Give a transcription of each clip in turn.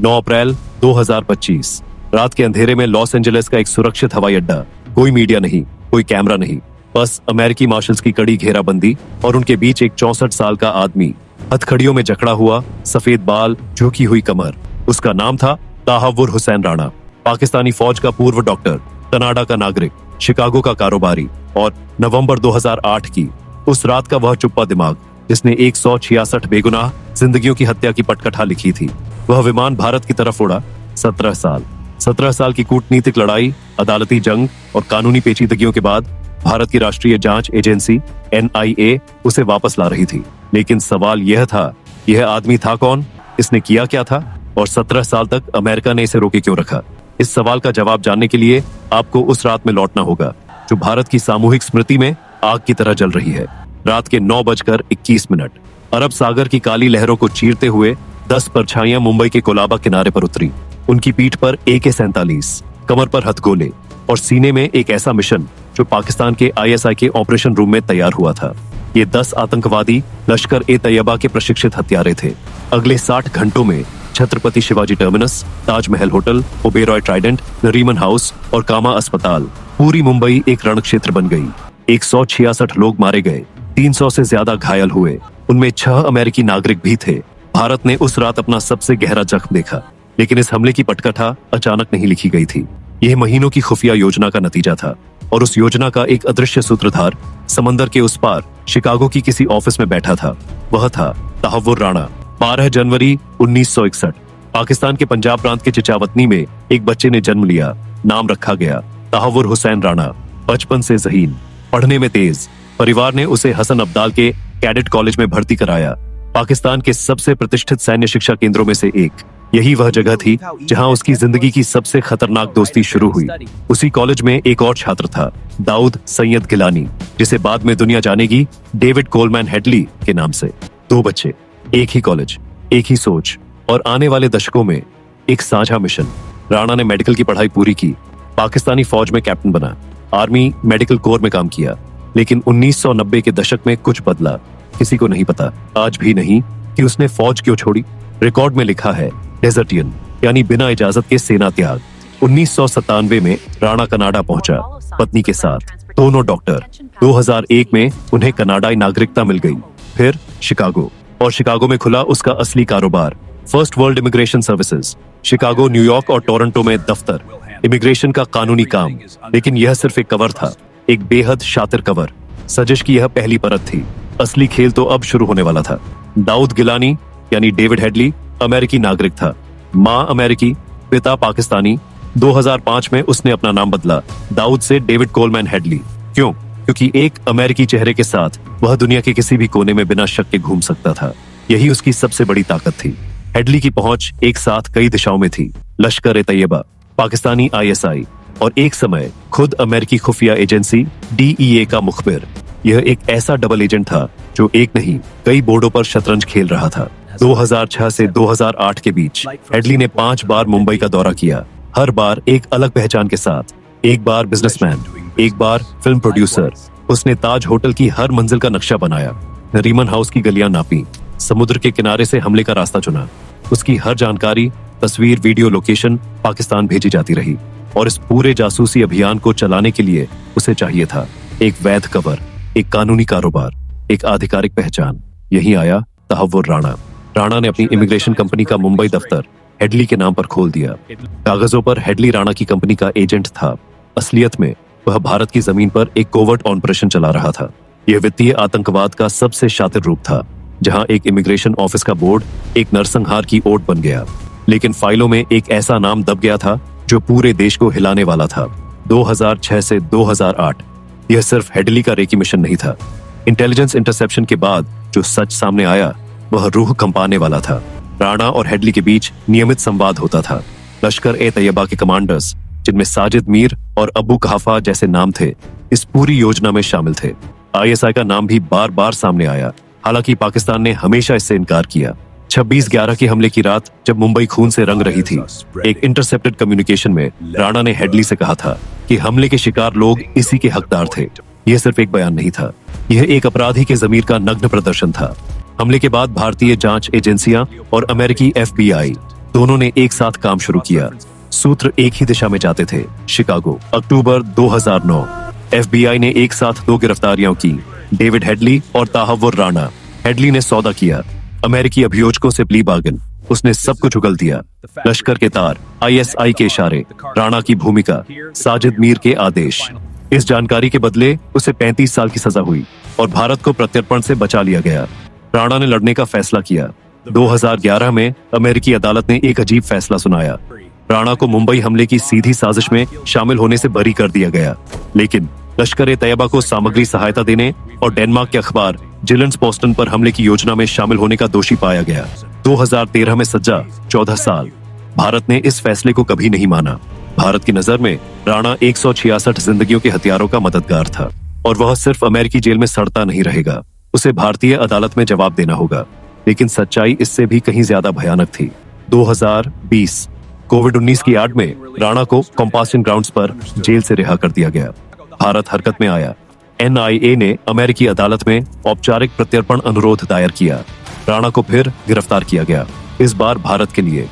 9 अप्रैल 2025 रात के अंधेरे में लॉस एंजलिस का एक सुरक्षित हवाई अड्डा। कोई मीडिया नहीं, कोई कैमरा नहीं, बस अमेरिकी मार्शल्स की कड़ी घेराबंदी और उनके बीच एक 64 साल का आदमी, हथकड़ियों में जकड़ा हुआ, सफेद बाल, झुकी हुई कमर। उसका नाम था तहव्वुर हुसैन राणा। पाकिस्तानी फौज का पूर्व डॉक्टर, कनाडा का नागरिक, शिकागो का कारोबारी और नवंबर 2008 की उस रात का वह चुप्पा दिमाग जिसने 166 बेगुनाह जिंदगियों की हत्या की पटकथा लिखी थी। वह विमान भारत की तरफ उड़ा। 17 साल की कूटनीतिक लड़ाई, अदालती जंग और कानूनी पेचीदगियों के बाद भारत की राष्ट्रीय जांच एजेंसी NIA उसे वापस ला रही थी। लेकिन सवाल यह था, यह आदमी था कौन, इसने किया क्या था और 17 साल तक अमेरिका ने इसे रोके क्यों रखा? इस सवाल का जवाब जानने के लिए आपको उस रात में लौटना होगा जो भारत की सामूहिक स्मृति में आग की तरह जल रही है। रात के 9:21 अरब सागर की काली लहरों को चीरते हुए 10 परछाइयां मुंबई के कोलाबा किनारे पर उतरी। उनकी पीठ पर AK-47, कमर पर हथगोले और सीने में एक ऐसा मिशन जो पाकिस्तान के ISI के ऑपरेशन रूम में तैयार हुआ था। ये 10 आतंकवादी लश्कर-ए-तैयबा के प्रशिक्षित हत्यारे थे। अगले 60 घंटों में Chhatrapati Shivaji terminus, Taj Mahal hotel, Oberoi Trident, Nariman house और कामा अस्पताल, पूरी मुंबई एक रणक्षेत्र बन गई। 166 लोग मारे गए, 300 से ज्यादा घायल हुए, उनमें 6 अमेरिकी नागरिक भी थे। भारत ने उस रात अपना सबसे गहरा जख्म देखा, लेकिन इस हमले की पटकथा अचानक नहीं लिखी गई थी। यह महीनों की खुफिया योजना का नतीजा था और उस योजना का एक अदृश्य सूत्रधार समंदर के उस पार शिकागो की किसी ऑफिस में बैठा था। वह था तहव्वुर राणा। 12 जनवरी 1961 पाकिस्तान के पंजाब प्रांत के चिचावतनी में एक बच्चे ने जन्म लिया। नाम रखा गया तहव्वुर हुसैन राणा। बचपन से ज़हीन, पढ़ने में तेज, परिवार ने उसे हसन अब्दाल के कैडेट कॉलेज में भर्ती कराया, पाकिस्तान के सबसे प्रतिष्ठित सैन्य शिक्षा केंद्रों में से एक। यही वह जगह थी जहां उसकी जिंदगी की सबसे खतरनाक दोस्ती शुरू हुई। उसी कॉलेज में एक और छात्र था, दाऊद सैयद गिलानी, जिसे बाद में दुनिया जानेगी डेविड कोलमैन हेडली के नाम से। 2 बच्चे, एक ही कॉलेज, एक ही सोच और आने वाले दशकों में एक साझा मिशन। राणा ने मेडिकल की पढ़ाई पूरी की, पाकिस्तानी फौज में कैप्टन बना, आर्मी मेडिकल कोर में काम किया। लेकिन 1990 के दशक में कुछ बदला। किसी को नहीं पता, आज भी नहीं, कि उसने फौज क्यों छोड़ी। रिकॉर्ड में लिखा है डेजर्टियन, यानी बिना इजाजत के सेना त्याग। 1997 में राणा कनाडा पहुंचा पत्नी के साथ, दोनों डॉक्टर। 2001 में उन्हें कनाडाई नागरिकता मिल गई। फिर शिकागो, और शिकागो में खुला उसका असली कारोबार, first world immigration services. Chicago, New York और टोरंटो में दफ्तर, इमिग्रेशन का कानूनी काम। लेकिन यह सिर्फ एक कवर था, एक बेहद शातिर कवर। सजिश की यह पहली परत थी, असली खेल तो अब शुरू होने वाला था। दाऊद गिलानी यानी डेविड हेडली अमेरिकी नागरिक था, माँ अमेरिकी, पिता पाकिस्तानी। 2005 में उसने अपना नाम बदला दाऊद से डेविड कोलमैन हेडली। क्यों? क्योंकि एक अमेरिकी चेहरे के साथ वह दुनिया के किसी भी कोने में बिना शक के घूम सकता था। यही उसकी सबसे बड़ी ताकत थी। हेडली की पहुंच एक साथ कई दिशाओं में थी, लश्कर-ए-तैयबा, पाकिस्तानी ISI और एक समय खुद अमेरिकी खुफिया एजेंसी DEA का मुखबिर। यह एक ऐसा डबल एजेंट था जो एक नहीं, कई बोर्डों पर शतरंज खेल रहा था। 2006 से 2008 के बीच हेडली ने 5 बार मुंबई का दौरा किया, हर बार एक अलग पहचान के साथ। एक बार बिजनेसमैन, एक बार फिल्म प्रोड्यूसर। उसने ताज होटल की हर मंजिल का नक्शा बनाया, नरीमन हाउस की गलियां नापी, समुद्र के किनारे से हमले का रास्ता चुना। उसकी हर जानकारी, तस्वीर, वीडियो, लोकेशन पाकिस्तान भेजी जाती रही। और इस पूरे जासूसी अभियान को चलाने के लिए उसे चाहिए था एक वैध कवर, एक कानूनी कारोबार, एक आधिकारिक पहचान। यही आया तहव्वुर राणा। राणा ने अपनी इमिग्रेशन कंपनी का मुंबई दफ्तर हेडली के नाम पर खोल दिया। कागजों पर हेडली राणा की कंपनी का एजेंट था, असलियत में वह भारत की जमीन पर एक कोवर्ट ऑपरेशन चला रहा था। यह वित्तीय आतंकवाद का सबसे शातिर रूप था, जहां एक इमिग्रेशन ऑफिस का बोर्ड एक नरसंहार की ओट बन गया। लेकिन फाइलों में एक ऐसा नाम दब गया था जो पूरे देश को हिलाने वाला था। 2006 से 2008 यह सिर्फ हेडली का रेकी मिशन नहीं था। इंटेलिजेंस इंटरसेप्शन के बाद जो सच सामने आया वह रूह कंपाने वाला था। राणा और हेडली के बीच नियमित संवाद होता था। लश्कर-ए-तैयबा के कमांडर्स, जिनमें साजिद मीर और अबू कहाफा जैसे नाम थे, इस पूरी योजना में शामिल थे। ISI का नाम भी बार बार सामने आया, हालांकि पाकिस्तान ने हमेशा इससे इनकार किया। 26/11 के हमले की रात जब मुंबई खून से रंग रही थी, एक इंटरसेप्टेड कम्युनिकेशन में राणा ने हेडली से कहा था कि हमले के शिकार लोग इसी के हकदार थे। यह सिर्फ एक बयान नहीं था, यह एक अपराधी के ज़मीर का नग्न प्रदर्शन था। हमले के बाद भारतीय जांच एजेंसियां और अमेरिकी FBI दोनों ने एक साथ काम शुरू किया। सूत्र एक ही दिशा में जाते थे, शिकागो। अक्टूबर 2009, FBI ने एक साथ 2 गिरफ्तारियां की, डेविड हेडली और ताहव्वुर राणा। हेडली ने सौदा किया, अमेरिकी अभियोजकों से प्ली बार्गेन। उसने सब कुछ उगल दिया, लश्कर के तार, ISI के इशारे, राणा की भूमिका, साजिद मीर के आदेश। इस जानकारी के बदले उसे 35 साल की सजा हुई और भारत को प्रत्यर्पण से बचा लिया गया। राणा ने लड़ने का फैसला किया। 2011 में अमेरिकी अदालत ने एक अजीब फैसला सुनाया। राणा को मुंबई हमले की सीधी साजिश में शामिल होने से बरी कर दिया गया, लेकिन लश्कर-ए-तैयबा को सामग्री सहायता देने और डेनमार्क के अखबार जिलेंस पोस्टन पर हमले की योजना में शामिल होने का दोषी पाया गया। 2013 में सजा 14 साल। भारत ने इस फैसले को कभी नहीं माना। भारत की नजर में राणा 166 जिंदगियों के हथियारों का मददगार था और वह सिर्फ अमेरिकी जेल में सड़ता नहीं रहेगा, उसे भारतीय अदालत में जवाब देना होगा। लेकिन सच्चाई इससे भी कहीं ज्यादा भयानक थी। 2020 कोविड-19 की आड़ में राणा को कंपासन ग्राउंड्स पर जेल से रिहा कर दिया गया। भारत हरकत में आया। NIA ने अमेरिकी अदालत में औपचारिक प्रत्यर्पण अनुरोध दायर किया। राणा को फिर गिरफ्तार किया गया, इस बार भारत के लिए।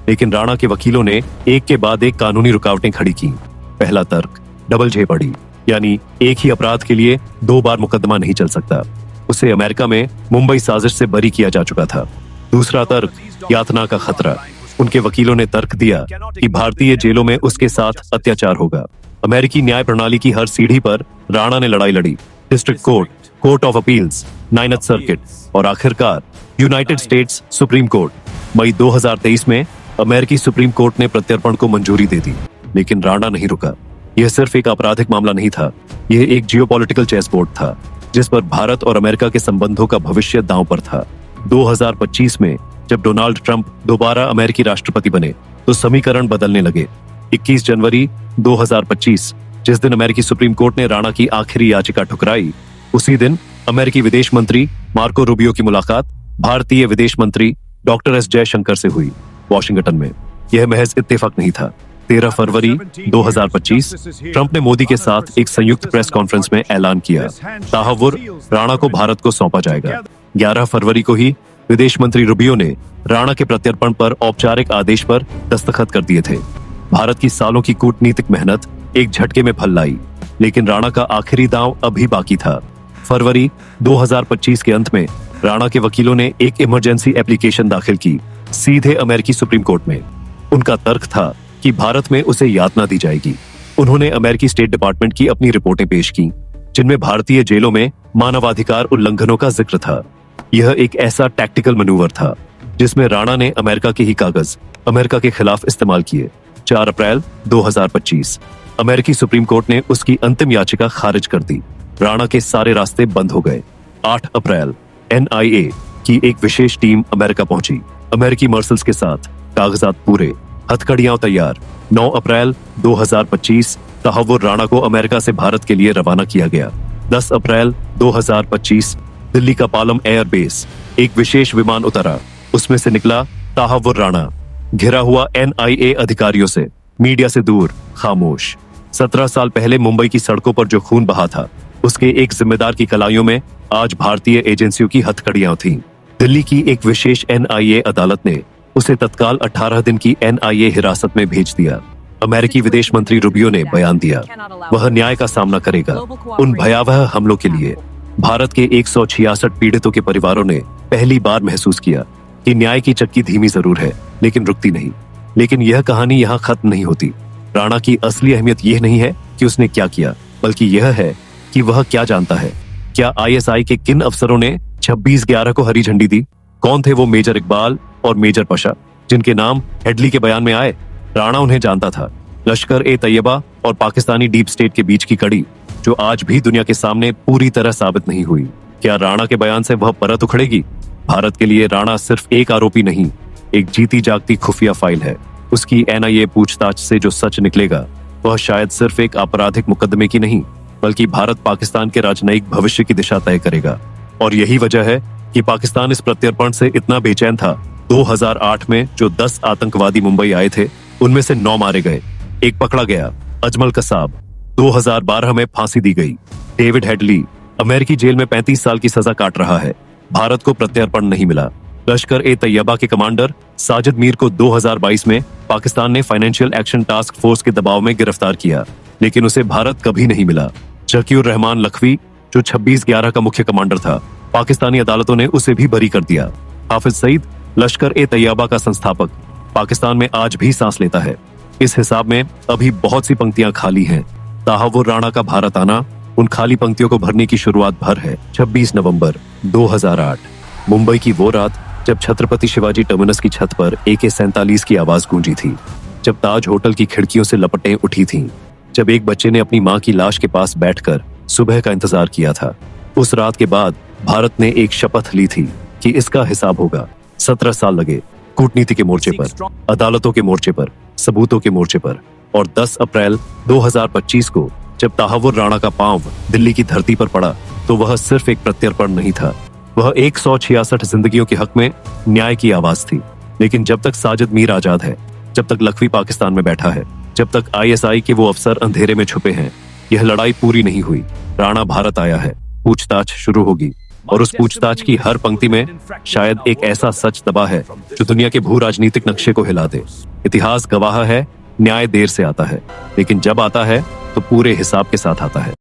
लेकिन राणा के वकीलों ने एक के बाद एक कानूनी रुकावटें खड़ी की। पहला तर्क, डबल जेपड़ी, यानी एक ही अपराध के लिए 2 बार मुकदमा नहीं चल सकता। उसे अमेरिका में मुंबई साजिश से बरी किया जा चुका था। दूसरा तर्क, यातना का खतरा। उनके वकीलों ने तर्क दिया कि भारतीय जेलों में उसके साथ अत्याचार होगा। अमेरिकी न्याय प्रणाली की हर सीढ़ी पर राणा ने लड़ाई लड़ी। District court, court of appeals, 9th circuit और आखिरकार यूनाइटेड स्टेट्स सुप्रीम कोर्ट। मई 2023 में अमेरिकी सुप्रीम कोर्ट ने प्रत्यर्पण को मंजूरी दे दी, लेकिन राणा नहीं रुका। यह सिर्फ एक आपराधिक मामला नहीं था, यह एक जियोपॉलिटिकल चेस बोर्ड था जिस पर भारत और अमेरिका के संबंधों का भविष्य दांव पर था। 2025 में जब डोनाल्ड ट्रंप दोबारा अमेरिकी राष्ट्रपति बने तो समीकरण बदलने लगे। 21 जनवरी 2025, जिस दिन अमेरिकी सुप्रीम कोर्ट ने राणा की आखिरी याचिका ठुकराई, उसी दिन अमेरिकी विदेश मंत्री मार्को रूबियो की मुलाकात भारतीय विदेश मंत्री डॉक्टर S जयशंकर से हुई वॉशिंगटन में। यह महज इत्तेफाक नहीं था। 13 फरवरी 2025 ट्रंप ने मोदी के साथ एक संयुक्त प्रेस कॉन्फ्रेंस में ऐलान किया, ताहव्वुर राणा को भारत को सौंपा जाएगा। 11 फरवरी को ही विदेश मंत्री रूबियो ने राणा के प्रत्यर्पण पर औपचारिक आदेश पर दस्तखत कर दिए थे। भारत की सालों की कूटनीतिक मेहनत एक झटके में फल लाई, लेकिन राणा का आखिरी दांव अभी बाकी था। फरवरी 2025 के अंत में राणा के वकीलों ने एक इमरजेंसी एप्लीकेशन दाखिल की, सीधे अमेरिकी सुप्रीम कोर्ट में। उनका तर्क था कि भारत में उसे यातना दी जाएगी। उन्होंने अमेरिकी स्टेट डिपार्टमेंट की अपनी रिपोर्टें पेश की, जिनमें भारतीय जेलों में मानवाधिकार उल्लंघनों का जिक्र था। यह एक ऐसा टैक्टिकल मैनूवर था जिसमें राणा ने अमेरिका के ही कागज अमेरिका के खिलाफ इस्तेमाल किए। 4 अप्रैल 2025 अमेरिकी सुप्रीम कोर्ट ने उसकी अंतिम याचिका खारिज कर दी। राणा के सारे रास्ते बंद हो गए। 8 अप्रैल NIA की एक विशेष टीम अमेरिका पहुंची, अमेरिकी मार्शल्स के साथ, कागजात पूरे, हथकड़ियां तैयार। 9 अप्रैल 2025 ताहव्वुर राणा को अमेरिका से भारत के लिए रवाना किया गया। 10 अप्रैल 2025 दिल्ली का पालम एयर बेस एक विशेष विमान उतरा, उसमें से निकला ताहव्वुर राणा, घिरा हुआ NIA अधिकारियों से, मीडिया से दूर, खामोश। 17 साल पहले मुंबई की सड़कों पर जो खून बहा था, उसके एक जिम्मेदार की कलाइयों में आज भारतीय एजेंसियों की हथकड़ियां थीं। दिल्ली की एक विशेष NIA अदालत ने उसे तत्काल 18 दिन की NIA हिरासत में भेज दिया। अमेरिकी विदेश मंत्री रूबियो ने बयान दिया, वह न्याय का सामना करेगा उन भयावह हमलों के लिए। भारत के 166 पीड़ितों के परिवारों ने पहली बार महसूस किया कि न्याय की चक्की धीमी जरूर है, लेकिन रुकती नहीं। लेकिन यह कहानी यहाँ खत्म नहीं होती। राणा की असली अहमियत यह नहीं है कि उसने क्या किया, बल्कि यह है कि वह क्या जानता है। क्या ISI के किन अफसरों ने 26/11 को हरी झंडी दी? कौन थे वो मेजर इकबाल और मेजर पशा जिनके नाम हेडली के बयान में आए? राणा उन्हें जानता था। लश्कर-ए-तैयबा और पाकिस्तानी डीप स्टेट के बीच की कड़ी, जो आज भी दुनिया के सामने पूरी तरह साबित नहीं हुई। क्या राणा के बयान से वह परत उखड़ेगी? भारत के लिए राणा सिर्फ एक आरोपी नहीं, एक जीती जागती खुफिया फाइल है। उसकी NIA पूछताछ से जो सच निकलेगा, वह शायद सिर्फ एक आपराधिक मुकदमे की नहीं, बल्कि भारत पाकिस्तान के राजनयिक भविष्य की दिशा तय करेगा। और यही वजह है कि पाकिस्तान इस प्रत्यर्पण से इतना बेचैन था। 2008 में जो 10 आतंकवादी मुंबई आए थे, उनमें से 9 मारे गए, एक पकड़ा गया, अजमल कसाब। 2012 में फांसी दी गई। डेविड हेडली अमेरिकी जेल में 35 साल की सजा काट रहा है। भारत को प्रत्यर्पण नहीं मिला। लश्कर ए तैयबा के कमांडर साजिद मीर को 2022 में पाकिस्तान ने फाइनेंशियल एक्शन टास्क फोर्स के दबाव में गिरफ्तार किया, लेकिन उसे भारत कभी नहीं मिला। जकीउर रहमान लखवी, जो 26/11 का मुख्य कमांडर था, पाकिस्तानी अदालतों ने उसे भी बरी कर दिया। हाफिज सईद, लश्कर ए तैयबा का संस्थापक, पाकिस्तान में आज भी सांस लेता है। इस हिसाब में अभी बहुत सी पंक्तियां खाली हैं। तहावुर राणा का भारत आना उन खाली पंक्तियों को भरने की शुरुआत भर है। 26 नवंबर 2008, मुंबई की वो रात जब छत्रपति शिवाजी टर्मिनस की छत पर AK-47 की आवाज गूंजी थी, जब ताज होटल की खिड़कियों से लपटें उठी थीं, जब एक बच्चे ने अपनी मां की लाश के पास बैठकर सुबह का इंतजार किया था। उस रात के बाद भारत ने एक शपथ ली थी कि इसका हिसाब होगा। 17 साल लगे, कूटनीति के मोर्चे पर, अदालतों के मोर्चे पर, सबूतों के मोर्चे पर, और 10 अप्रैल 2025 को जब तहावुर राणा का पांव दिल्ली की धरती पर पड़ा, तो वह सिर्फ एक प्रत्यर्पण नहीं था, वह 166 जिंदगियों के हक में न्याय की आवाज थी। लेकिन जब तक साजिद मीर आजाद है, जब तक लखवी पाकिस्तान में बैठा है, जब तक ISI के वो अफसर अंधेरे में छुपे हैं, यह लड़ाई पूरी नहीं हुई। राणा भारत आया है, पूछताछ शुरू होगी, और उस पूछताछ की हर पंक्ति में शायद एक ऐसा सच दबा है जो दुनिया के भू राजनीतिक नक्शे को हिला दे। इतिहास गवाह है, न्याय देर से आता है, लेकिन जब आता है तो पूरे हिसाब के साथ आता है।